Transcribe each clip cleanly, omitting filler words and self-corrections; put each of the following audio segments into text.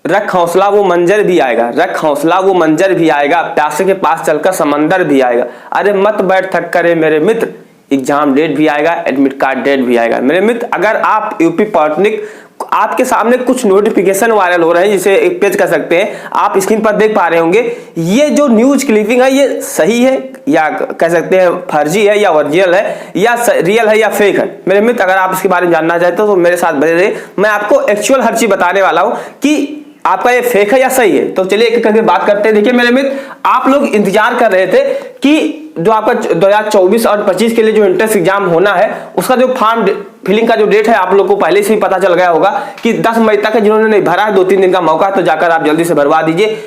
रख हौसला वो मंजर भी आएगा, रख हौसला वो मंजर भी आएगा, प्यासे के पास चलकर समंदर भी आएगा। अरे मत बैठ थक करे मेरे मित्र, एग्जाम डेट भी आएगा, एडमिट कार्ड डेट भी आएगा। मेरे मित्र, अगर आप यूपी पॉलिटेक्निक, आपके सामने कुछ नोटिफिकेशन वायरल हो रहे हैं, जिसे एक पेज कर सकते हैं, आप स्क्रीन पर देख पा रहे होंगे। ये जो न्यूज क्लिपिंग है, ये सही है या कह सकते हैं फर्जी है, या ओरिजिनल है, या रियल है, या फेक है। मेरे मित्र, अगर आप इसके बारे में जानना चाहते हो तो मेरे साथ बने रहिए, मैं आपको एक्चुअल हर चीज बताने वाला हूं कि आपका ये फेक है या सही है। तो चलिए एक करके बात करते हैं। देखिए मेरे मित्र, आप लोग इंतजार कर रहे थे कि जो आपका 2024 और 25 के लिए जो एंट्रेंस एग्जाम होना है, उसका जो फॉर्म फिलिंग का जो डेट है, आप लोग को पहले से ही पता चल गया होगा कि 10 मई तक है। जिन्होंने नहीं भरा है, 2-3 दिन का मौका है, तो जाकर आप जल्दी से भरवा दीजिए।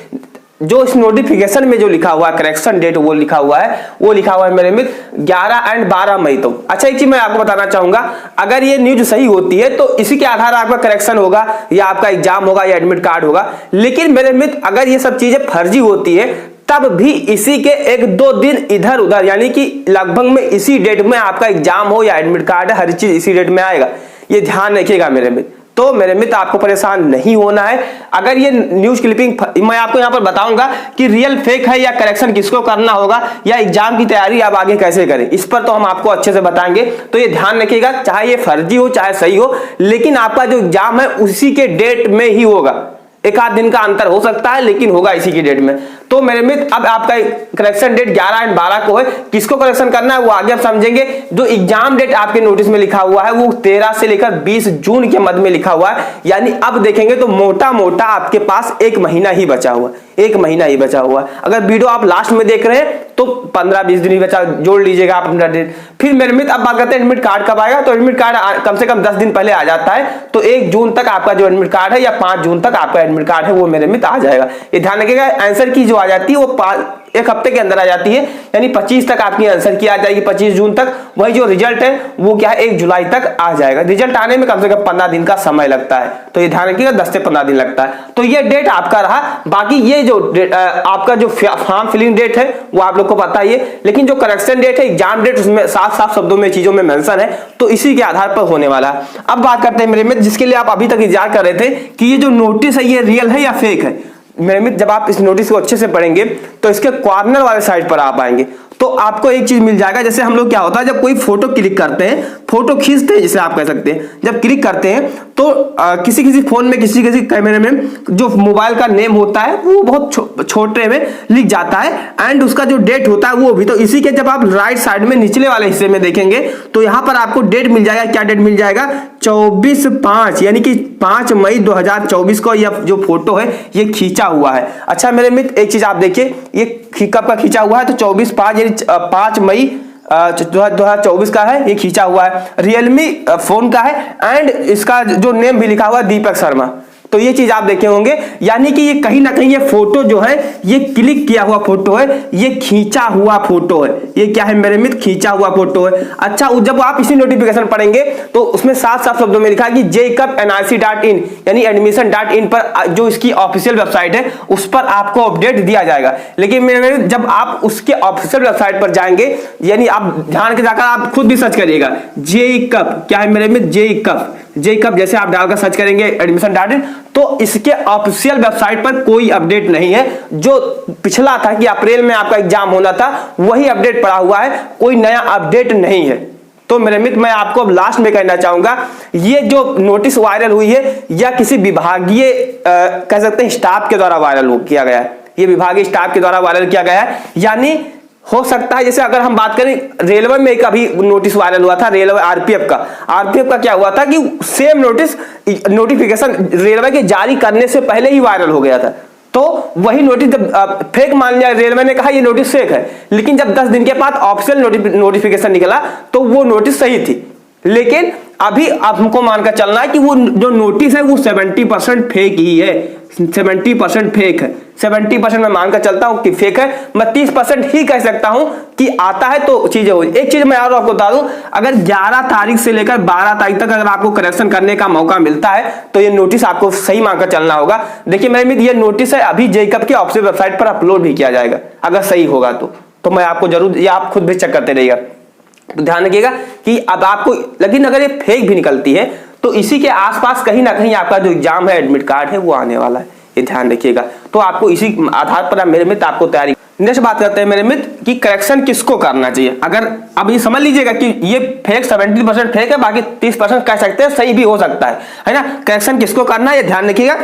जो इस नोटिफिकेशन में जो लिखा हुआ है करेक्शन डेट, वो लिखा हुआ है मेरे मित्र 11 एंड 12 मई। तो अच्छा, एक चीज मैं आपको बताना चाहूंगा, अगर ये न्यूज सही होती है तो इसी के आधार आपका करेक्शन होगा, या आपका एग्जाम होगा, या एडमिट कार्ड होगा। लेकिन मेरे मित्र, अगर ये सब चीजें फर्जी होती है, तब भी इसी के 1-2 दिन इधर उधर, यानी कि लगभग में इसी डेट में आपका एग्जाम हो या एडमिट कार्ड है, हर चीज इसी डेट में आएगा। ये ध्यान रखिएगा मेरे मित्र। तो मेरे मित्र, आपको परेशान नहीं होना है। अगर ये न्यूज क्लिपिंग, मैं आपको यहां पर बताऊंगा कि रियल फेक है, या करेक्शन किसको करना होगा, या एग्जाम की तैयारी आप आगे कैसे करें, इस पर तो हम आपको अच्छे से बताएंगे। तो ये ध्यान रखिएगा, चाहे ये फर्जी हो चाहे सही हो, लेकिन आपका जो एग्जाम है उसी के डेट में ही होगा। एक आध दिन का अंतर हो सकता है, लेकिन होगा इसी की डेट में। तो मेरे मित्र, अब आपका करेक्शन डेट 11 एंड 12 को है। किसको करेक्शन करना है वो आगे आप समझेंगे। जो एग्जाम डेट आपके नोटिस में लिखा हुआ है वो 13 से लेकर 20 जून के मध्य में लिखा हुआ है। यानी अब देखेंगे तो मोटा मोटा आपके पास 1 महीना ही बचा हुआ है, 1 महीना ही बचा हुआ है। अगर वीडियो आप लास्ट में देख रहे हैं तो 15-20 दिन ही बचा, जोड़ लीजिएगा आप अपना डेट। फिर मेरे मित्र, अब बात करते हैं एडमिट कार्ड कब आएगा। तो एडमिट कार्ड कम से कम 10 दिन पहले आ जाता है। तो 1 जून तक आपका जो एडमिट कार्ड है, या 5 जून तक आपका एडमिट कार्ड है, वो मेरे मित्र आ जाएगा। ये ध्यान रखिएगा, आंसर की जो आ जाती है वो 1 हफ्ते के अंदर आ जाती है, यानी 25 तक आपकी आंसर की आ जाएगी, 25 जून तक। वही जो रिजल्ट है वो क्या है, 1 जुलाई तक आ जाएगा। रिजल्ट आने में कम से कम 15 दिन का समय लगता है, तो ये ध्यान रखिएगा, 10 से 15 दिन लगता है। तो ये डेट आपका रहा। बाकी ये जो आपका जो फॉर्म फिलिंग डेट है वो आप लोग को पता ही है, लेकिन जो करेक्शन डेट है, एग्जाम डेट, उसमें साफ शब्दों में चीजों में मेंशन है, तो इसी के आधार पर होने वाला है। अब बात करते हैं मेरे मित्र, जिसके लिए आप अभी तक इंतजार कर रहे थे कि ये जो नोटिस है ये रियल है या फेक है। मेरे मित्र, जब आप इस नोटिस को अच्छे से पढ़ेंगे तो इसके कॉर्नर वाले साइड पर आप आएंगे तो आपको एक चीज मिल जाएगा। जैसे हम लोग क्या होता है, जब कोई फोटो क्लिक करते हैं, फोटो खींचते हैं जिसे आप कह सकते हैं, जब क्लिक करते हैं तो किसी फोन में, किसी कैमरे में जो मोबाइल का नेम होता है वो बहुत छोटे में लिख जाता है, एंड उसका जो डेट होता है वो भी। तो इसी के जब आप राइट साइड में निचले वाले हिस्से में देखेंगे तो यहां पर आपको डेट मिल जाएगा। क्या डेट मिल जाएगा? 24/5, यानी कि 5 मई 2024 को यह जो फोटो है ये खींचा हुआ है। अच्छा मेरे मित्र, एक चीज आप देखिए, ये कब का खींचा हुआ है, तो 24/5 यानी 5 मई 2024 का है, ये खींचा हुआ है। रियलमी फोन का है, एंड इसका जो नेम भी लिखा हुआ है दीपक शर्मा। तो ये चीज आप देखे होंगे, यानी कि ये कहीं ना कहीं ये फोटो जो है ये क्लिक किया हुआ फोटो है, ये खींचा हुआ फोटो है। ये क्या है मेरे मित्र? खींचा हुआ फोटो है। अच्छा, जब आप इसी नोटिफिकेशन पढ़ेंगे तो उसमें साफ शब्दों में लिखा है कि jacobnrc.in यानी admission.in पर जो इसकी ऑफिशियल वेबसाइट है उस पर आपको अपडेट दिया जाएगा। लेकिन मेरे जब आप उसके ऑफिशियल वेबसाइट पर जाएंगे, यानी आप ध्यान के जाकर आप खुद भी सर्च करिएगा जेकब, क्या है मेरे मित्र? जेकब जैसे आप डालकर सर्च करेंगे admission.in, तो इसके ऑफिशियल वेबसाइट पर कोई अपडेट नहीं है। जो पिछला था कि अप्रैल में आपका एग्जाम होना था वही अपडेट पड़ा हुआ है, कोई नया अपडेट नहीं है। तो मेरे मित्र, मैं आपको अब लास्ट में कहना चाहूंगा, ये जो नोटिस वायरल हुई है या किसी विभागीय कह सकते हैं स्टाफ के द्वारा वायरल किया गया है, ये विभागीय स्टाफ के द्वारा वायरल किया गया है। यानी हो सकता है, जैसे अगर हम बात करें रेलवे में एक अभी नोटिस वायरल हुआ था, रेलवे आरपीएफ का क्या हुआ था कि सेम नोटिफिकेशन रेलवे के जारी करने से पहले ही वायरल हो गया था। तो वही नोटिस जब फेक मान लिया, रेलवे ने कहा ये नोटिस फेक है, लेकिन जब 10 दिन के बाद ऑफिशियल नोटिफिकेशन निकला तो वो नोटिस सही थी। लेकिन अभी अब हमको मानकर चलना है कि वो जो नोटिस है वो 70% फेक ही है, 70% फेक है। 70% मैं मानकर चलता हूं कि फेक है, मैं 30% ही कह सकता हूं कि आता है तो चीजें हो। एक चीज मैं और आपको बता दूं, अगर 11 तारीख से लेकर 12 तारीख तक अगर आपको करेक्शन करने का मौका मिलता है तो ये नोटिस आपको सही मानकर चलना होगा। देखिए मेरे मित्र, ये नोटिस है अभी जेकब के ऑफिशियल वेबसाइट पर अपलोड भी किया जाएगा, अगर सही होगा तो मैं आपको जरूर, ये आप खुद भी चेक करते रहिएगा। तो ध्यान रखिएगा कि अब आपको, लेकिन अगर ये फेक भी निकलती है तो इसी के आसपास कहीं ना कहीं आपका जो एग्जाम है, एडमिट कार्ड है, वो आने वाला है। ये ध्यान रखिएगा। तो आपको इसी आधार पर मेरे मित्र आपको तैयारी। नेक्स्ट बात करते हैं मेरे मित्र कि करेक्शन किसको करना चाहिए। अगर अब ये समझ लीजिएगा कि ये फेक 70% फेक है, बाकी 30% कह सकते हैं सही भी हो सकता है ना। करेक्शन किसको करना है ये ध्यान रखिएगा।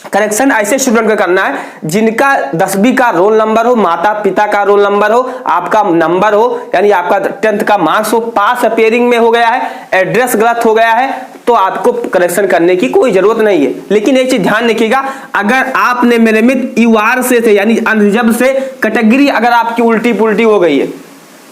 करेक्शन ऐसे स्टूडेंट को करना है जिनका 10वीं का रोल नंबर हो, माता पिता का रोल नंबर हो, आपका नंबर हो, यानी आपका 10th का मार्क्स हो, पास अपेयरिंग में हो गया है, एड्रेस गलत हो गया है, तो आपको करेक्शन करने की कोई जरूरत नहीं है। लेकिन एक चीज ध्यान रखिएगा, अगर आपने मेरे मित्र यूआर से थे यानी अनरिजर्व से कैटेगरी अगर आपकी उल्टी पुल्टी हो गई है,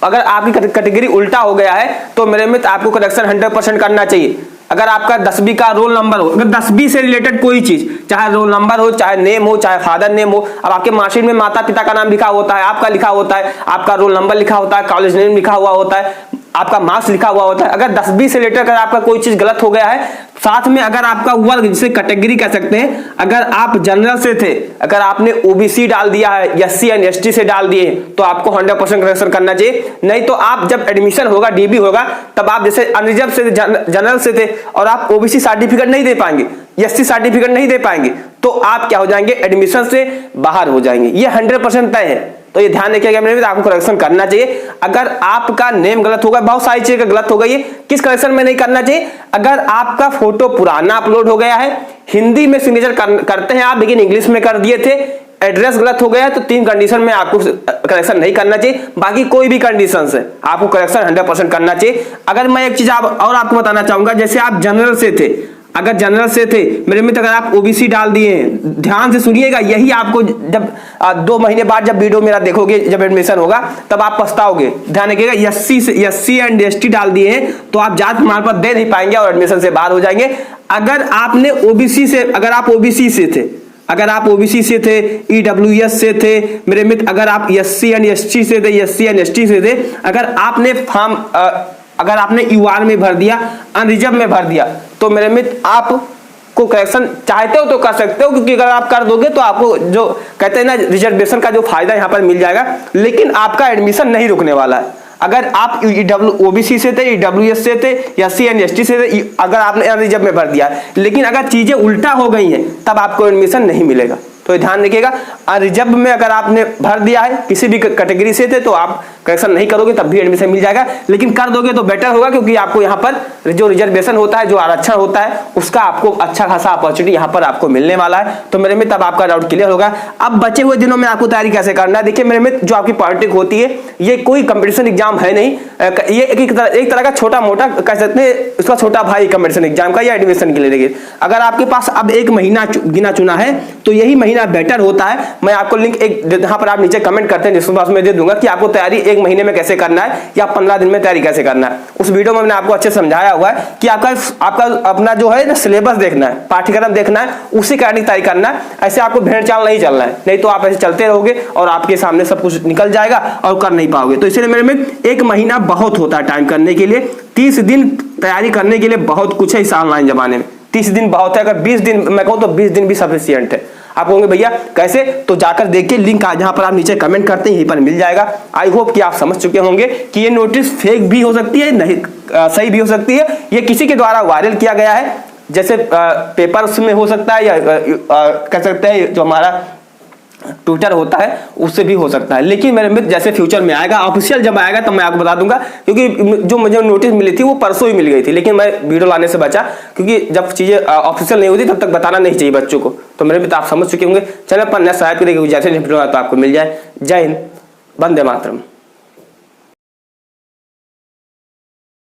अगर आपकी कैटेगरी उल्टा हो गया है, तो मेरे मित्र आपको करेक्शन 100% करना चाहिए। अगर आपका 10वीं का रोल नंबर हो, अगर 10वीं से रिलेटेड कोई चीज, चाहे रोल नंबर हो, चाहे नेम हो, चाहे फादर नेम हो, अब आपके मार्कशीट में माता पिता का नाम लिखा होता है, आपका लिखा होता है, आपका रोल नंबर लिखा होता है, कॉलेज नेम लिखा हुआ होता है, आपका मार्क्स लिखा हुआ होता है। अगर 10वीं से रिलेटेड अगर आपका कोई चीज गलत हो गया है, साथ में अगर आपका वर्ग जिसे कैटेगरी कह सकते हैं, अगर आप जनरल से थे, अगर आपने ओबीसी डाल दिया है, एससी एंड एसटी से डाल दिए, तो आपको 100% करेक्शन करना चाहिए। नहीं तो आप जब एडमिशन होगा, डीबी होगा, तब आप जैसे अनरिजर्व से जनरल से थे और आप ओबीसी सर्टिफिकेट नहीं दे पाएंगे, एससी सर्टिफिकेट नहीं दे पाएंगे, तो आप क्या हो जाएंगे, एडमिशन से बाहर हो जाएंगे। ये 100% तय है। तो ये ध्यान रखिएगा मेरे, आपको करेक्शन करना चाहिए। अगर आपका नेम गलत होगा, बहुत सारी चीजें गलत हो गई है, किस करेक्शन में नहीं करना चाहिए, अगर आपका फोटो पुराना अपलोड हो गया है, हिंदी में सिग्नेचर करते हैं आप लेकिन इंग्लिश में कर दिए थे, एड्रेस गलत हो गया है, तो 3 कंडीशन में आपको करेक्शन नहीं करना चाहिए। बाकी कोई भी कंडीशन से आपको करेक्शन 100% करना चाहिए। अगर मैं एक चीज और आपको बताना चाहूंगा, जैसे आप जनरल से थे, अगर जनरल से थे मेरे मित्र, अगर आप ओबीसी डाल दिए हैं, ध्यान से सुनिएगा, यही आपको जब 2 महीने बाद जब वीडियो मेरा देखोगे, जब एडमिशन होगा, तब आप पछताओगे। ध्यान रखिएगा, एससी एंड एसटी डाल दिए हैं तो आप जात प्रमाण पत्र दे नहीं पाएंगे और एडमिशन से बाहर हो जाएंगे। अगर आपने ओबीसी से, अगर आप ओबीसी से थे, अगर आप ओबीसी से थे, ईडब्ल्यूएस से थे मेरे मित्र, अगर आप एससी एंड एसटी से थे, एससी एंड एसटी से थे, अगर आपने फॉर्म अगर आपने यूआर में भर दिया, अनरिजर्व में भर दिया, तो मेरे मित्र आपको करेक्शन चाहते हो तो कर सकते हो, क्योंकि अगर आप कर दोगे तो आपको जो कहते हैं ना रिजर्वेशन का जो फायदा यहाँ पर मिल जाएगा, लेकिन आपका एडमिशन नहीं रुकने वाला है। अगर आप ओबीसी से थे, ईडब्ल्यूएस से थे, एससी एंड एसटी से थे, अगर आपने अनरिजर्व में भर दिया, लेकिन अगर चीजें उल्टा हो गई हैं, तब आपको एडमिशन नहीं मिलेगा। तो ध्यान रखिएगा, रिजर्व में अगर आपने भर दिया है, किसी भी कैटेगरी से थे, तो आप करेक्शन नहीं करोगे तब भी एडमिशन मिल जाएगा, लेकिन कर दोगे तो बेटर होगा, क्योंकि आपको यहाँ पर जो रिजर्वेशन होता है, जो आरक्षण होता है, उसका आपको अच्छा खासा अपॉर्चुनिटी यहाँ पर आपको मिलने वाला है। तो मेरे मित्र तब आपका डाउट क्लियर होगा। अब बचे हुए दिनों में आपको तैयारी कैसे करना है, देखिए मेरे मित्र, जो आपकी पॉलिटिक्स होती है, ये कोई कंपटीशन एग्जाम है नहीं, ये एक तरह का छोटा मोटा कह सकते हैं, उसका छोटा भाई कंपटीशन एग्जाम का या एडमिशन के लिए। अगर आपके पास अब 1 महीना गिना चुना है, तो यही महीना बेटर होता है। मैं आपको लिंक एक यहाँ पर आप नीचे कमेंट करते हैं, जिसके पास मैं दे दूंगा कि आपको तैयारी 1 महीने में कैसे करना है या 15 दिन में तैयारी कैसे करना है। उस वीडियो में मैंने आपको अच्छे समझाया हुआ है कि आपका अपना जो है ना सिलेबस देखना है, पाठ्यक्रम देखना है, उसी का तैयारी करना है। ऐसे आपको भेड़ चाल नहीं चलना है, नहीं तो आप ऐसे चलते रहोगे और आपके सामने सब कुछ निकल जाएगा और कर नहीं पाओगे। तो इसलिए मेरे में 1 महीना बहुत होता है टाइम करने के लिए, 30 दिन तैयारी करने के लिए बहुत कुछ है इस ऑनलाइन जमाने में। 30 दिन बहुत है, अगर 20 दिन मैं कहूँ तो 20 दिन भी सफिशिएंट है। आप कहोगे भैया कैसे, तो जाकर देखिए, लिंक जहां पर आप नीचे कमेंट करते हैं यहीं पर मिल जाएगा। आई होप कि आप समझ चुके होंगे कि ये नोटिस फेक भी हो सकती है, नहीं सही भी हो सकती है, ये किसी के द्वारा वायरल किया गया है, जैसे पेपर्स में हो सकता है, या कह सकते हैं जो हमारा ट्विटर होता है उससे भी हो सकता है। लेकिन मेरे मित्र जैसे फ्यूचर में आएगा, ऑफिशियल जब आएगा तब मैं आपको बता दूंगा, क्योंकि जो मुझे नोटिस मिली थी वो परसों ही मिल गई थी, लेकिन मैं वीडियो लाने से बचा, क्योंकि जब चीजें ऑफिशियल नहीं होती तब तक बताना नहीं चाहिए बच्चों को। तो मेरे मित्र आप समझ चुके होंगे। चैनल पर नया सब्सक्राइब करेंगे, जैसे वीडियो आता तो आपको मिल जाए। जय हिंद, वंदे मातरम।